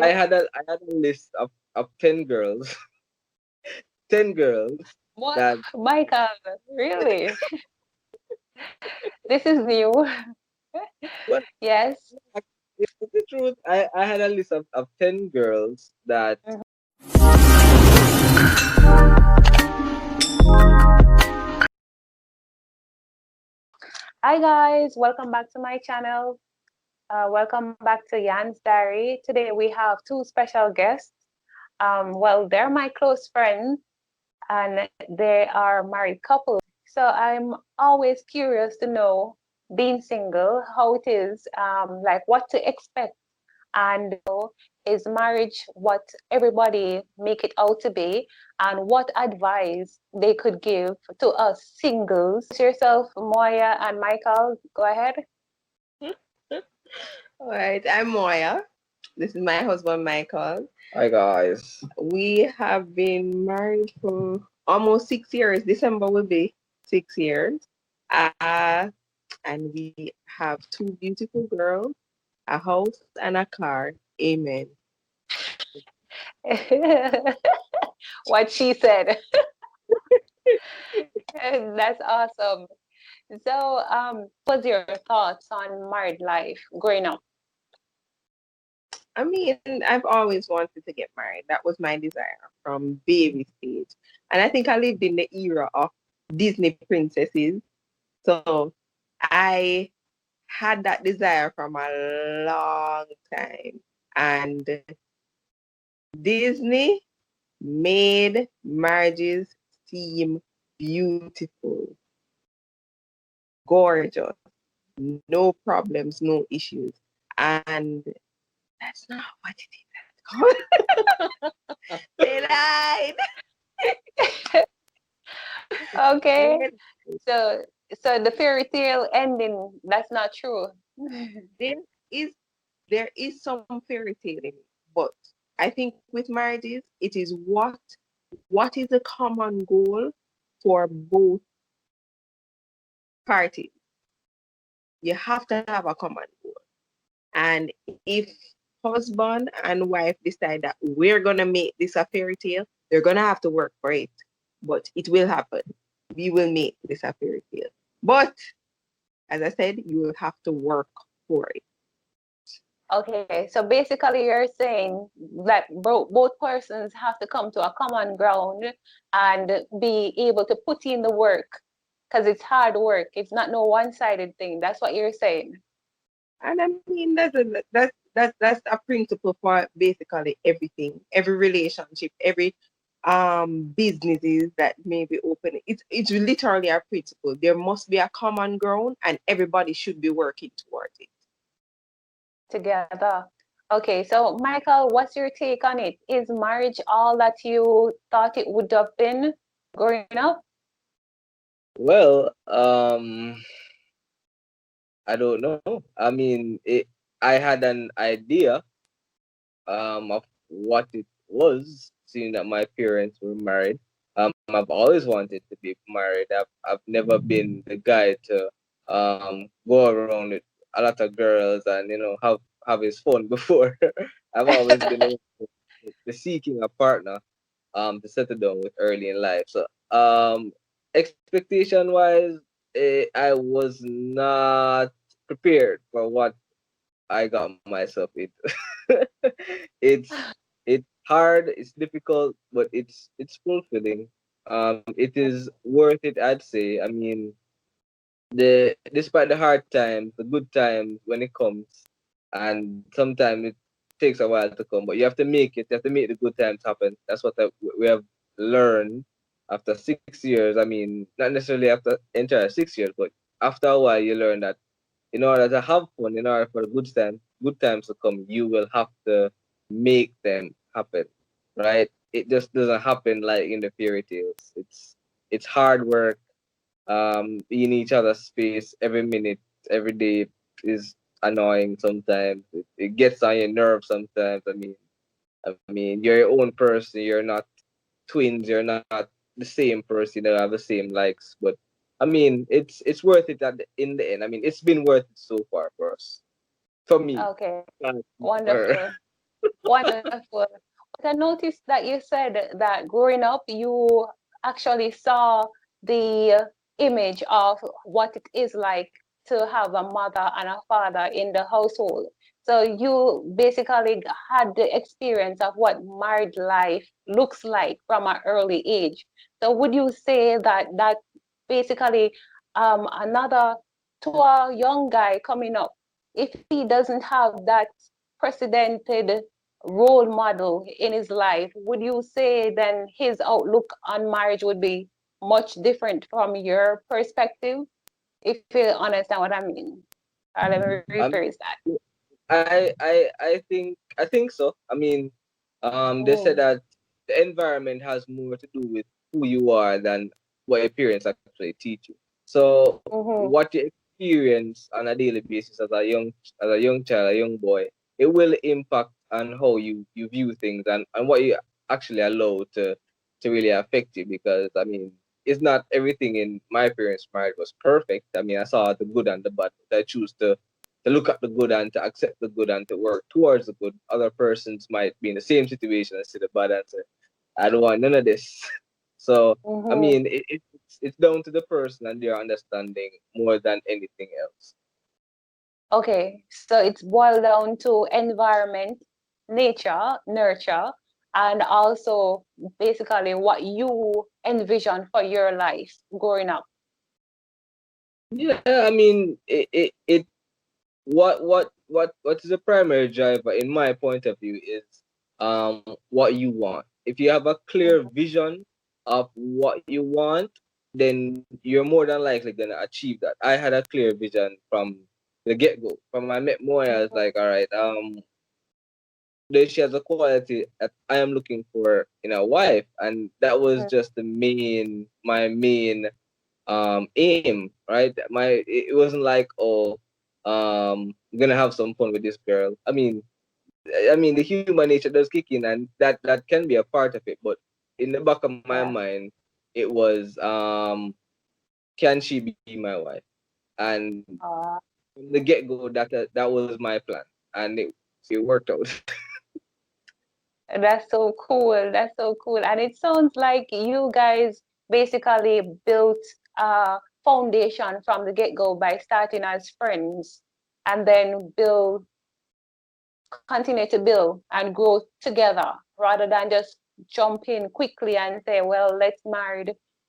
I had a list of 10 girls, 10 girls What, that Michael? Really? This is new. what Yes. it's the truth. I had a list of 10 girls that Mhm. Hi guys, welcome back to my channel. Welcome back to Jan's Diary. Today we have two special guests. Well, they're my close friends and they are married couples. So I'm always curious to know, being single, how it is, like what to expect. And is marriage what everybody make it out to be? And what advice they could give to us singles? Yourself, Moya and Michael, go ahead. All right, I'm Moya. This is my husband, Michael. hi guys. We have been married for almost 6 years. December will be 6 years. Uh, and we have two beautiful girls, a house, and a car. Amen. What she said. That's awesome. So, what was your thoughts on married life growing up? I mean, I've always wanted to get married. That was my desire from baby stage. And I think I lived in the era of Disney princesses. So I had that desire from a long time. And Disney made marriages seem beautiful, gorgeous, no problems, no issues. And that's not what it is. They lied. Okay, They so the fairy tale ending, that's not true. there is there is some fairy tale in it, but I think with marriages, it is what is a common goal for both parties. You have to have a common goal. And if husband and wife decide that we're gonna make this a fairy tale, they're gonna have to work for it. But it will happen. We will make this a fairy tale. But as I said, you will have to work for it. Okay, so basically you're saying that both persons have to come to a common ground and be able to put in the work because it's hard work. It's not no one-sided thing. That's what you're saying. And I mean that's a principle for basically everything, every relationship, every businesses that may be open. It's literally a principle. There must be a common ground and everybody should be working towards it. Together. Okay, so Michael, what's your take on it? Is marriage all that you thought it would have been growing up? Well, I don't know. I mean, I had an idea of what it was, seeing that my parents were married. I've always wanted to be married. I've never been the guy to go around with a lot of girls and have his fun before. I've always been the seeking a partner to settle down with early in life. So expectation wise, I was not prepared for what I got myself into. it's it's hard, it's difficult, but it's fulfilling. It is worth it, I'd say. I mean, the despite the hard times, the good times when it comes, and sometimes it takes a while to come, but you have to make it. You have to make the good times happen. That's what we have learned after 6 years. I mean, not necessarily after entire 6 years, but after a while, you learn that in order to have fun, in order for good times to come, you will have to make them happen, right? It just doesn't happen like in the fairy tales. It's hard work, in each other's space every minute, every day is annoying sometimes. It gets on your nerves sometimes. I mean, you're your own person. You're not twins. You're not the same person. You don't have the same likes. But I mean, it's worth it in the end. I mean, it's been worth it so far for us. For me. Okay, Not for her. wonderful. Wonderful. But I noticed that you said that growing up, you actually saw the image of what it is like to have a mother and a father in the household. So you basically had the experience of what married life looks like from an early age. So would you say that basically another to a young guy coming up, if he doesn't have that precedented role model in his life, would you say then his outlook on marriage would be much different from your perspective? If you understand what I mean. Let me Um, rephrase that. I think so. I mean, they said Mm-hmm. that the environment has more to do with who you are than what your parents actually teach you. So Mm-hmm. what you experience on a daily basis as a young child, a young boy, it will impact on how you view things and what you actually allow to really affect you. Because I mean, it's not everything in my parents' marriage was perfect. I mean, I saw the good and the bad, but I choose to look at the good and to accept the good and to work towards the good. Other persons might be in the same situation and see the bad and say, I don't want none of this. So I Mm-hmm. mean, it's down to the person and their understanding more than anything else. Okay, so it's boiled down to environment, nature, nurture, and also basically what you envision for your life growing up. Yeah, I mean, it what is the primary driver in my point of view is what you want. If you have a clear vision of what you want, then you're more than likely gonna achieve that. I had a clear vision from the get go. From I met Moya, I was like, all right, there she has a quality that I am looking for in a wife, and that was just my main aim, right? It wasn't like, oh, I'm gonna have some fun with this girl. I mean the human nature does kick in, and that can be a part of it, but in the back of my Yeah. mind it was, can she be my wife? And Uh, from the get-go, that was my plan, and it worked out. that's so cool. That's so cool. And it sounds like you guys basically built a foundation from the get-go by starting as friends and then continue to build and grow together rather than just jump in quickly and say, well, let's marry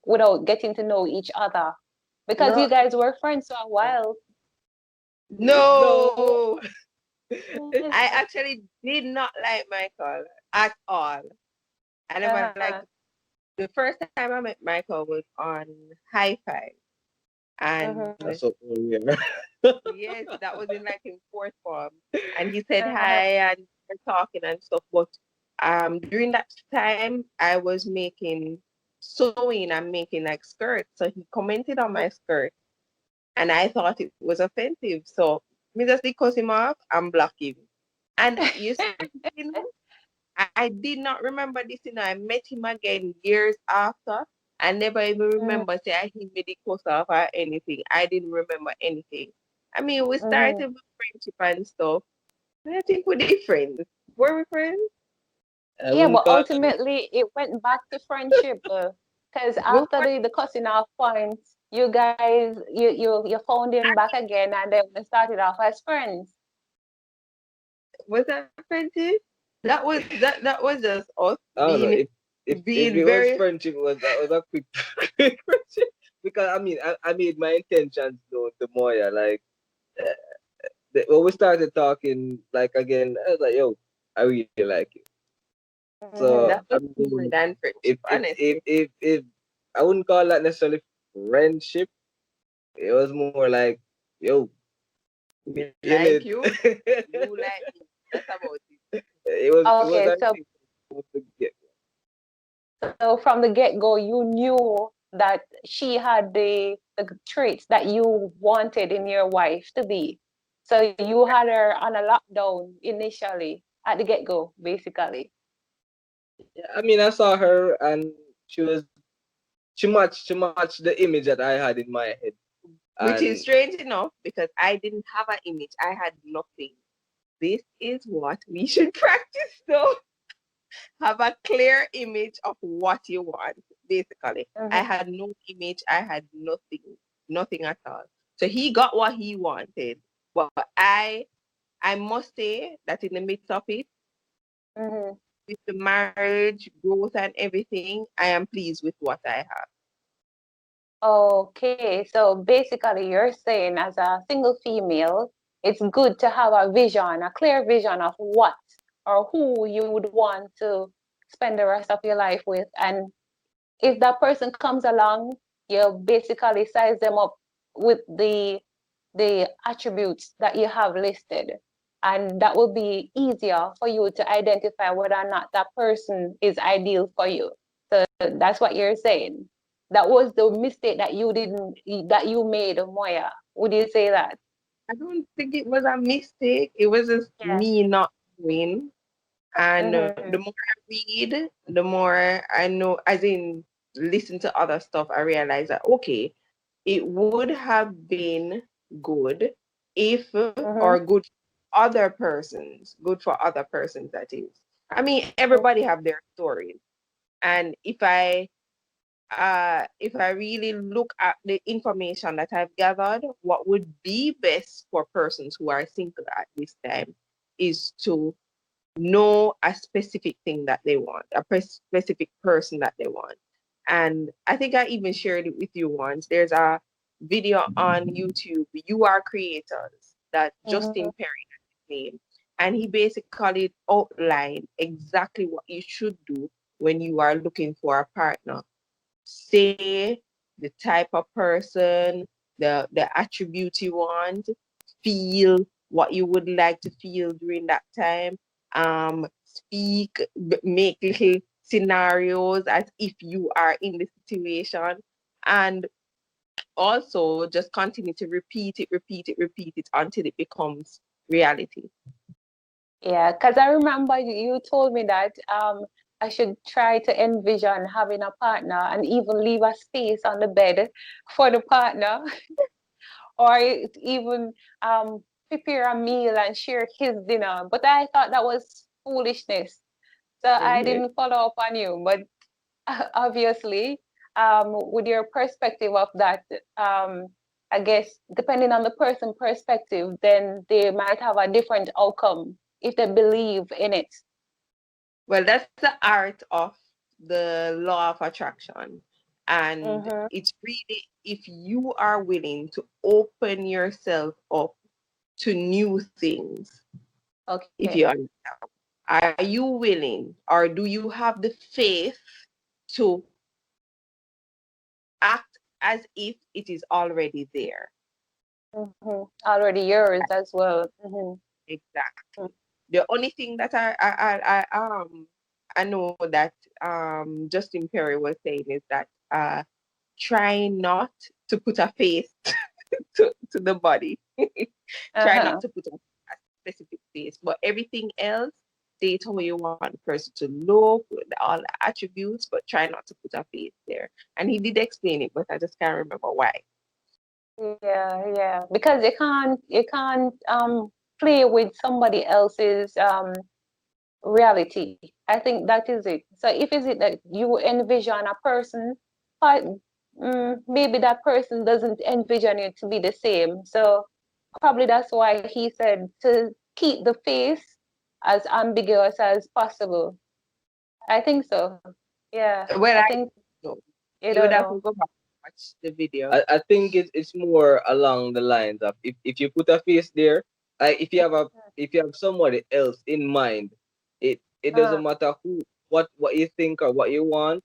without getting to know each other. Because you No, guys were friends for a while. No. no. Yes. I actually did not like Michael at all. I never liked. Uh-huh. The first time I met Michael was on High Five, and Mm-hmm. That's so cool, yeah. yes, that was in like in fourth form. And he said Uh-huh. hi and we're talking and stuff. But during that time I was making sewing and making like skirts. So he commented on my skirt and I thought it was offensive. So me just did cut him off and block him. And you know, I did not remember this, I met him again years after. I never even Mm-hmm. remember say I him with the course off or anything. I didn't remember anything. I mean, we Mm-hmm. started with friendship and stuff. And I think we're different. Were we friends? I Yeah, wouldn't but call it. ultimately it went back to friendship. Because We after were, the cussing off points, you guys you found him back again and then we started off as friends. was that friendship? That was just us I don't know if being it was very. friendship, was that was a quick quick friendship, because I mean I made my intentions known to Moya, like, when we started talking, like, again, I was like, yo, I really like you. So Mm-hmm. That I was more mean, than if friendship, if if honestly. if, if I wouldn't call that necessarily friendship, it was more like, yo, we Me in like it. you, you like me. That's about it. It was Okay, I so think supposed to get. so from the get-go you knew that she had the traits that you wanted in your wife to be. So you had her on a lockdown initially at the get-go, basically. Yeah, I mean, I saw her and she matched the image that I had in my head, Which and is strange enough because I didn't have an image. I had nothing. this is what we should practice. So have a clear image of what you want, basically. I Mm-hmm. had no image, I had nothing at all. So he got what he wanted. But I must say that in the midst of it, Mm-hmm. with the marriage, growth and everything, I am pleased with what I have. Okay, so basically you're saying as a single female, it's good to have a vision, a clear vision of what or who you would want to spend the rest of your life with. And if that person comes along, you basically size them up with the attributes that you have listed. And that will be easier for you to identify whether or not that person is ideal for you. So that's what you're saying. That was the mistake that you didn't that you made, Moya. Would you say that? I don't think it was a mistake. It was just Yeah. me not knowing. And the Mm-hmm. more I read, the more I know, as in listen to other stuff, I realize that, okay, it would have been good if, Mm-hmm. or good for other persons, that is. I mean, everybody have their stories. And if I really look at the information that I've gathered, what would be best for persons who are single at this time is to know a specific thing that they want, specific person that they want. And I think I even shared it with you once. There's a video on YouTube, You Are Creators, that Mm-hmm. Justin Perry has his name. And he basically outlined exactly what you should do when you are looking for a partner. Say the type of person, the attributes you want, feel what you would like to feel during that time. Speak, make little scenarios as if you are in the situation, and also just continue to repeat it until it becomes reality. Yeah, because I remember you told me that I should try to envision having a partner and even leave a space on the bed for the partner, or even prepare a meal and share his dinner. But I thought that was foolishness, so I Mhm. didn't follow up on you. But obviously, with your perspective of that, um, I guess depending on the person perspective, then they might have a different outcome if they believe in it. Well, that's the art of the law of attraction. And Mm-hmm. it's really, if you are willing to open yourself up to new things, if Okay. you understand, are you willing, or do you have the faith to act as if it is already there? Mm-hmm. Already yours as well. Mm-hmm. Exactly. The only thing that I know that Justin Perry was saying is that try not to put a face to the body. Try not Uh-huh. to put a specific face, but everything else, date how you want the person to look, with all the attributes, but try not to put a face there. And he did explain it, but I just can't remember why. Yeah, yeah. Because you can't play with somebody else's reality. I think that is it. So if is it that you envision a person, but maybe that person doesn't envision you to be the same. So probably that's why he said to keep the face as ambiguous as possible. I think so. Yeah, I Well, I think don't know. you You would don't have to know. go back and watch the video. I think it's more along the lines of, if you put a face there, like if you have somebody else in mind, it Uh, doesn't matter what you think or what you want,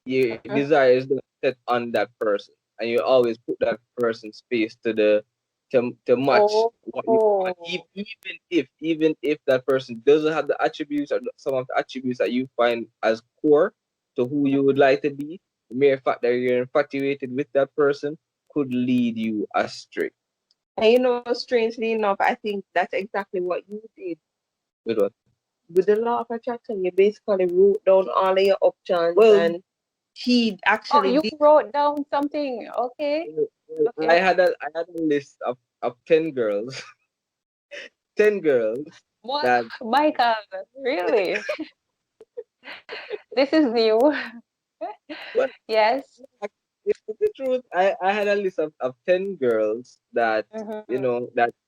your mhm. desire is going to set on that person, and you always put that person's face to match what you want, Oh. even if that person doesn't have the attributes, or some of the attributes that you find as core to who you would like to be. The mere fact that you're infatuated with that person could lead you astray. And strangely enough, I think that's exactly what you did With what? with the law of attraction. You basically wrote down all of your options, Well, and he Oh, actually you did. wrote down something. Okay. well, Okay. I had a list of 10 girls, 10 girls. What, that Michael? Really? This is new. well, Yes. it's the truth. I had a list of 10 girls that Mm-hmm.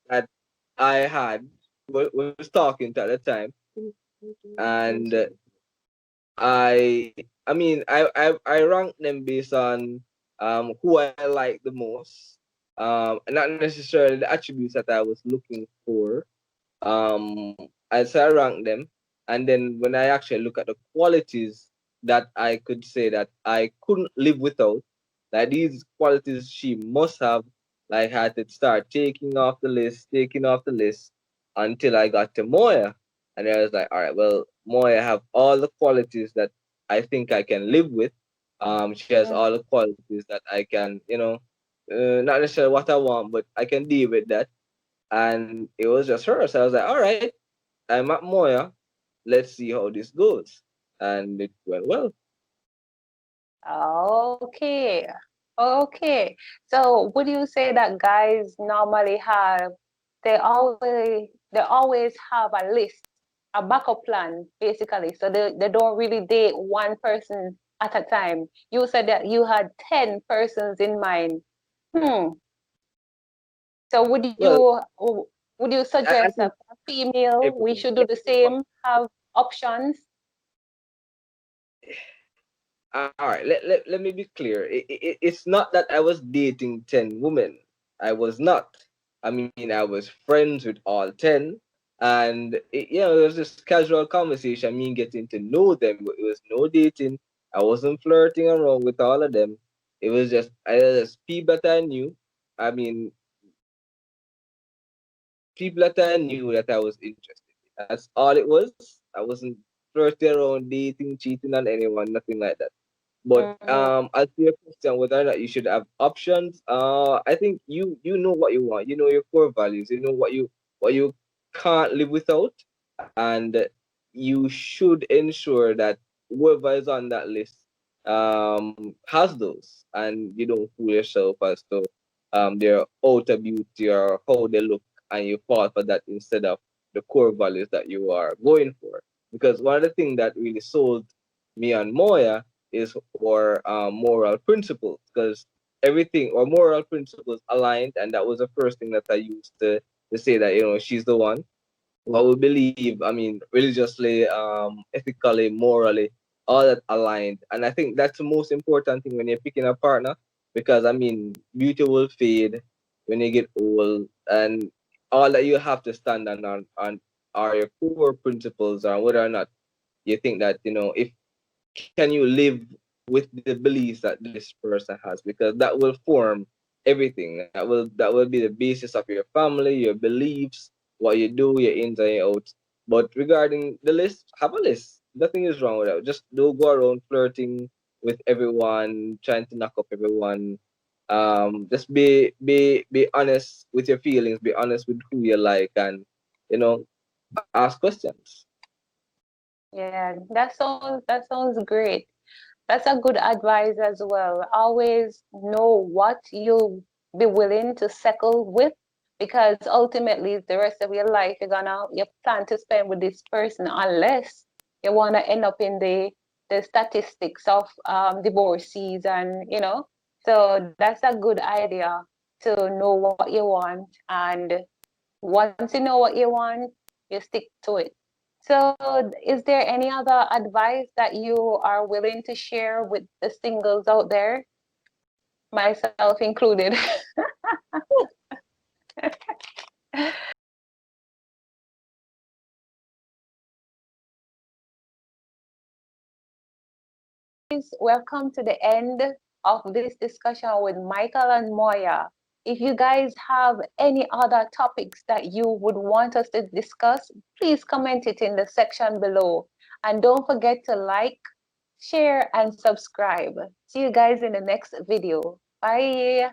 that I had was talking to at the time, and I mean I ranked them based on who I like the most, and not necessarily the attributes that I was looking for. I so I rank them, and then when I actually look at the qualities that I could say that I couldn't live without, like these qualities she must have, like I had to start taking off the list until I got to Moya, and I was like, all right, well, Moya have all the qualities that I think I can live with. She has all the qualities that I can, not necessarily what I want, but I can deal with that, and it was just her. So I was like, all right, I'm at Moya. Let's see how this goes. And it went well. Okay. Okay. So would you say that guys normally have they always have a list, a backup plan, basically. So they don't really date one person at a time. You said that you had 10 persons in mind. Hmm. So Well, would you I suggest that think for a female we everyone, should do the same, have options? all right, let me be clear. It's not that I was dating 10 women. I was not. I mean, I was friends with all 10. And, it was just casual conversation, me getting to know them. It was no dating. I wasn't flirting around with all of them. It was just people that I knew. I mean, people that I knew that I was interested in. That's all it was. I wasn't flirting around, dating, cheating on anyone, nothing like that. But Mm-hmm. as to your question, whether or not you should have options, I think you know what you want. You know your core values. You know what you can't live without, and you should ensure that whoever is on that list has those, and you don't fool yourself as to their outer beauty or how they look, and you fall for that instead of the core values that you are going for. Because one of the things that really sold me on Moya is our moral principles, because everything or moral principles aligned, and that was the first thing that I used to say that she's the one. What we believe, I mean, religiously, ethically, morally, all that aligned. And I think that's the most important thing when you're picking a partner, because I mean, beauty will fade when you get old, and all that you have to stand on are your core principles, or whether or not you think that if can you live with the beliefs that this person has, because that will form everything. That will be the basis of your family, your beliefs, what you do, your ins and your outs. But regarding the list, have a list. Nothing is wrong with that. Just don't go around flirting with everyone, trying to knock up everyone. Just be honest with your feelings, be honest with who you like, and you know ask questions. Yeah, that sounds great. That's a good advice as well. Always know what you'll be willing to settle with, because ultimately the rest of your life you plan to spend with this person, unless you wanna end up in the statistics of divorcees, and so that's a good idea to know what you want, and once you know what you want, you stick to it. So, is there any other advice that you are willing to share with the singles out there, myself included? Please welcome to the end of this discussion with Michael and Moya. If you guys have any other topics that you would want us to discuss, please comment it in the section below. And don't forget to like, share, and subscribe. See you guys in the next video. Bye.